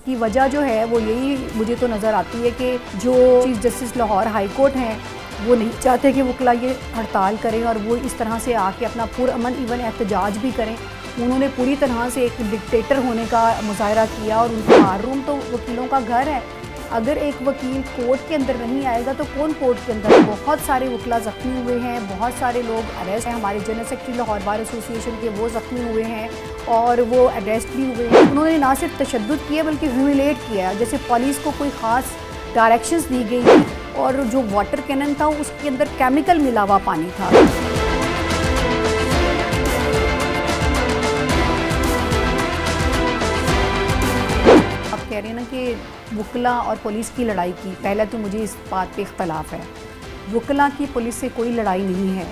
इसकी वजह जो है वो यही मुझे तो नज़र आती है कि जो chief justice Lahore high court हैं वो नहीं चाहते कि वकला ये हड़ताल करें और वो इस तरह से आके अपना पुरअमन इवन एहतजाज भी करें। उन्होंने पूरी तरह से एक डिक्टेटर होने का मुजाहरा किया और उनका बार रूम तो वकीलों का घर है। अगर एक वकील कोर्ट के अंदर नहीं आएगा तो कौन कोर्ट के अंदर। बहुत सारे वकला ज़ख्मी हुए हैं, बहुत सारे लोग अरेस्ट हैं। हमारे general secretary Lahore bar association के वो ज़ख्मी हुए हैं और वो अरेस्ट भी हुए हैं। उन्होंने ना सिर्फ तशद्दुद किया बल्कि ह्यूमिलेट किया, जैसे पुलिस को कोई ख़ास डायरेक्शंस दी गई और जो वाटर कैनन था उसके अंदर केमिकल मिला हुआ पानी था। कह रहे हैं ना कि वकला और पुलिस की लड़ाई की, पहले तो मुझे इस बात पे इख्तलाफ है। वकला की पुलिस से कोई लड़ाई नहीं है।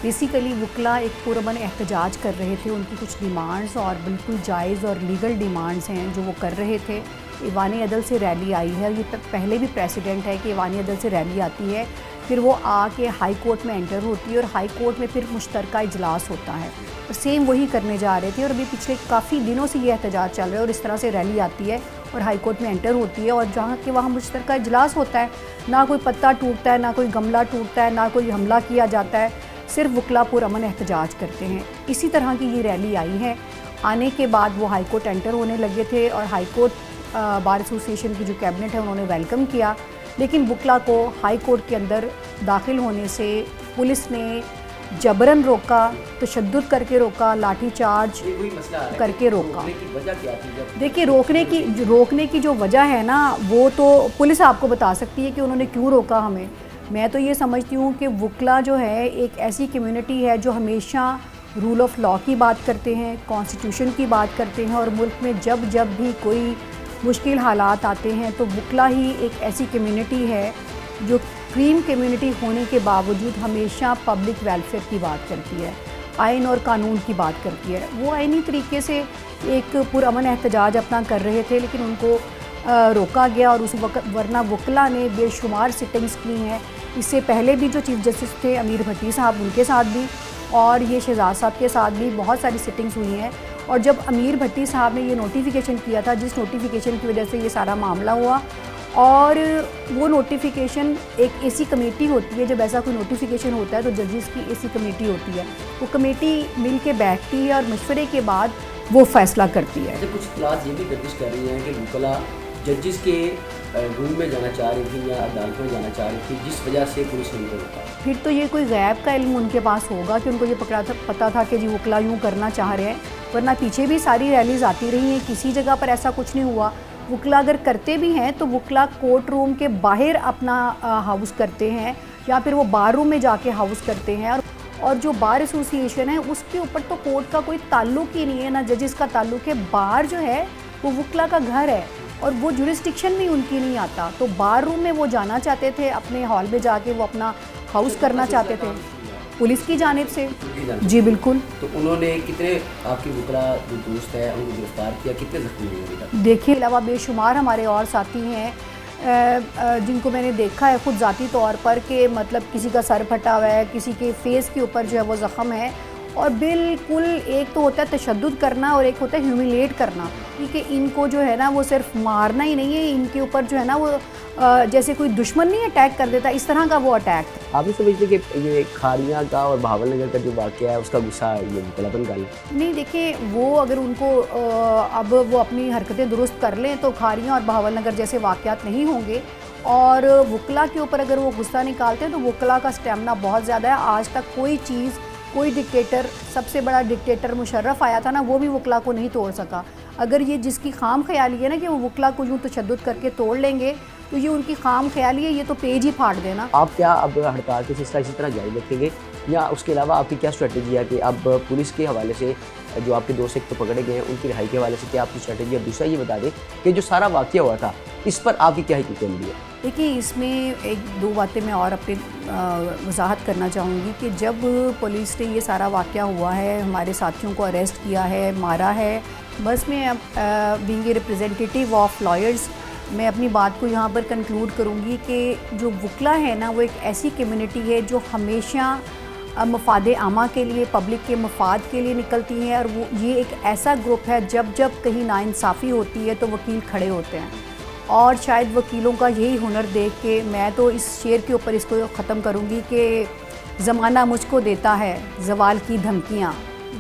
बेसिकली वकला एक पुरअमन एहतजाज कर रहे थे, उनकी कुछ डिमांड्स और बिल्कुल जायज़ और लीगल डिमांड्स हैं जो वो कर रहे थे। ईवान अदल से रैली आई है, ये पहले भी प्रेसिडेंट है कि ईवान अदल से रैली आती है, फिर वो आके हाई कोर्ट में एंटर होती है और हाई कोर्ट में फिर मुश्तरका इजलास होता है। और सेम वही करने जा रहे थे और अभी पिछले काफ़ी दिनों से ये एहतजाज चल रहा है और इस तरह से रैली आती है और हाई कोर्ट में एंटर होती है और जहाँ के वहाँ मुश्तरका इजलास होता है, ना कोई पत्ता टूटता है, ना कोई गमला टूटता है, ना कोई हमला किया जाता है, सिर्फ वकला पुरअमन एहतजाज करते हैं। इसी तरह की ये रैली आई है। आने के बाद वो हाई कोर्ट एंटर होने लगे थे और हाई कोर्ट बार एसोसिएशन की जो कैबिनेट है उन्होंने वेलकम किया, लेकिन वकला को हाई कोर्ट के अंदर दाखिल होने से पुलिस ने जबरन रोका, तशद्दुद करके रोका, लाठी चार्ज करके रोका। देखिए रोकने की जो वजह है ना वो तो पुलिस आपको बता सकती है कि उन्होंने क्यों रोका हमें। मैं तो ये समझती हूँ कि वकला जो है एक ऐसी कम्युनिटी है जो हमेशा रूल ऑफ लॉ की बात करते हैं, कॉन्स्टिट्यूशन की बात करते हैं और मुल्क में जब जब भी कोई मुश्किल हालात आते हैं तो वकला ही एक ऐसी कम्युनिटी है जो क्रीम कम्युनिटी होने के बावजूद हमेशा पब्लिक वेलफेयर की बात करती है, आइन और कानून की बात करती है। वो आइनी तरीके से एक पुरअमन एहतजाज अपना कर रहे थे लेकिन उनको रोका गया और उस वक्त वरना वकला ने बेशुमार सिटिंग्स की हैं। इससे पहले भी जो चीफ जस्टिस थे अमीर भट्टी साहब, उनके साथ भी और ये शहजाद साहब के साथ भी बहुत सारी सिटिंग्स हुई हैं। और जब अमीर भट्टी साहब ने ये नोटिफिकेशन किया था, जिस नोटिफिकेशन की वजह से ये सारा मामला हुआ, और वो नोटिफिकेशन एक ऐसी कमेटी होती है, जब ऐसा कोई नोटिफिकेशन होता है तो जजेस की ऐसी कमेटी होती है, वो कमेटी मिल के बैठती है और मशवरे के बाद वो फैसला करती है। कुछ क्लास ये भी गर्दिश कर रही हैं कि वकला जजेस के रूम में जाना चाह रही थी या अदालत में जाना चाह रही थी, जिस वजह से पुलिस ने उनको रोका। फिर तो ये कोई गैब का इल्म उनके पास होगा कि उनको ये पता था कि जी वकला यूँ करना चाह रहे हैं, वरना पीछे भी सारी रैलीज आती रही हैं, किसी जगह पर ऐसा कुछ नहीं हुआ। वकला अगर करते भी हैं तो वकला कोर्ट रूम के बाहर अपना हाउस करते हैं या फिर वो बार रूम में जाके हाउस करते हैं। और जो बार एसोसिएशन है उसके ऊपर तो कोर्ट का कोई ताल्लुक ही नहीं है, ना जजेस का ताल्लुक है। बार जो है वो वकला का घर है और वो जुरिस्डिक्शन भी उनकी नहीं आता। तो बार रूम में वो जाना चाहते थे, अपने हॉल में जाके वो अपना हाउस करना चाहते थे पुलिस की जानिब से। जी बिल्कुल। तो उन्होंने कितने आपकी वकला जो दोस्त है उनको गिरफ्तार किया, कितने जख्मी हुए? देखिए अलावा बेशुमार हमारे और साथी हैं जिनको मैंने देखा है खुद ज़ाती तौर पर कि मतलब किसी का सर फटा हुआ है, किसी के फेस के ऊपर जो है वो ज़ख़म है। और बिल्कुल एक तो होता है तशद्दुद करना और एक होता है ह्यूमिलेट करना, क्योंकि इनको जो है ना वो सिर्फ मारना ही नहीं है, इनके ऊपर जो है ना वो जैसे कोई दुश्मन नहीं अटैक कर देता, इस तरह का वो अटैक था। आप भी समझते कि ये खारियाँ का और बहावल नगर का जो वाक़या है उसका गुस्सा ये वकलापन का नहीं। देखिए वो अगर उनको अब वो अपनी हरकतें दुरुस्त कर लें तो खारियाँ और बहावल नगर जैसे वाक़यात नहीं होंगे। और वकला के ऊपर अगर वो गुस्सा निकालते हैं तो वकला का स्टेमिना बहुत ज़्यादा है। आज तक कोई डिक्टेटर, सबसे बड़ा डिक्टेटर मुशर्रफ आया था ना, वो भी वकला को नहीं तोड़ सका। अगर ये जिसकी खाम ख्याली है ना कि वो वकला को यूँ तशद्दुद करके तोड़ लेंगे तो ये उनकी खाम ख्याली है, ये तो पेज ही फाड़ देना। आप क्या अब हड़ताल के सिलसिला इसी तरह जारी रखेंगे या उसके अलावा आपकी क्या स्ट्रेटजी है कि अब पुलिस के हवाले से जो आपके दोस्त एक तो पकड़े गए हैं उनकी रिहाई के हवाले से क्या आपकी स्ट्रेटजी है? दूसरा ये बता दें कि जो सारा वाक़या हुआ था इस पर आपकी क्या ही मिली है? देखिए इसमें एक दो बातें मैं और अपनी वजाहत करना चाहूँगी कि जब पुलिस ने ये सारा वाक़या हुआ है, हमारे साथियों को अरेस्ट किया है, मारा है, बस मैं अब being a representative of lawyers मैं अपनी बात को यहाँ पर कंक्लूड करूँगी कि जो वकला है ना वो एक ऐसी कम्युनिटी है जो हमेशा मफाद आमा के लिए, पब्लिक के मफाद के लिए निकलती हैं। और वो ये एक ऐसा ग्रुप है, जब जब कहीं नाइंसाफ़ी होती है तो वकील खड़े होते हैं। और शायद वकीलों का यही हुनर देख के मैं तो इस शेर के ऊपर इसको ख़त्म करूँगी कि ज़माना मुझको देता है ज़वाल की धमकियाँ,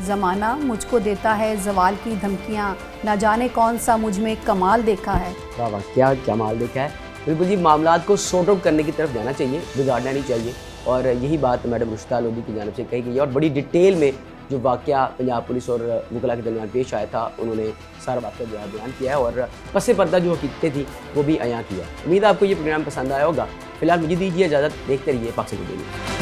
ज़माना मुझको देता है ज़वाल की धमकियाँ, ना जाने कौन सा मुझ में कमाल देखा है। वाह वाह, क्या कमाल देखा है। बिल्कुल जी, मामलात को सॉर्ट आउट करने की तरफ जाना चाहिए, बिगाड़ना नहीं चाहिए। और यही बात मैडम रुशिदा लोधी की जानिब से कही गई है। और बड़ी डिटेल में जो वाक़या पंजाब पुलिस और वकला के दरमियान पेश आया था, उन्होंने सारा वाक़या जो है बयान किया है और पसे पर्दा जो हकीकतें थी वो भी अयां किया। उम्मीद है आपको ये प्रोग्राम पसंद आया होगा। फिलहाल मुझे दीजिए इजाज़त, देखते रहिए पाकिस्तान न्यूज़।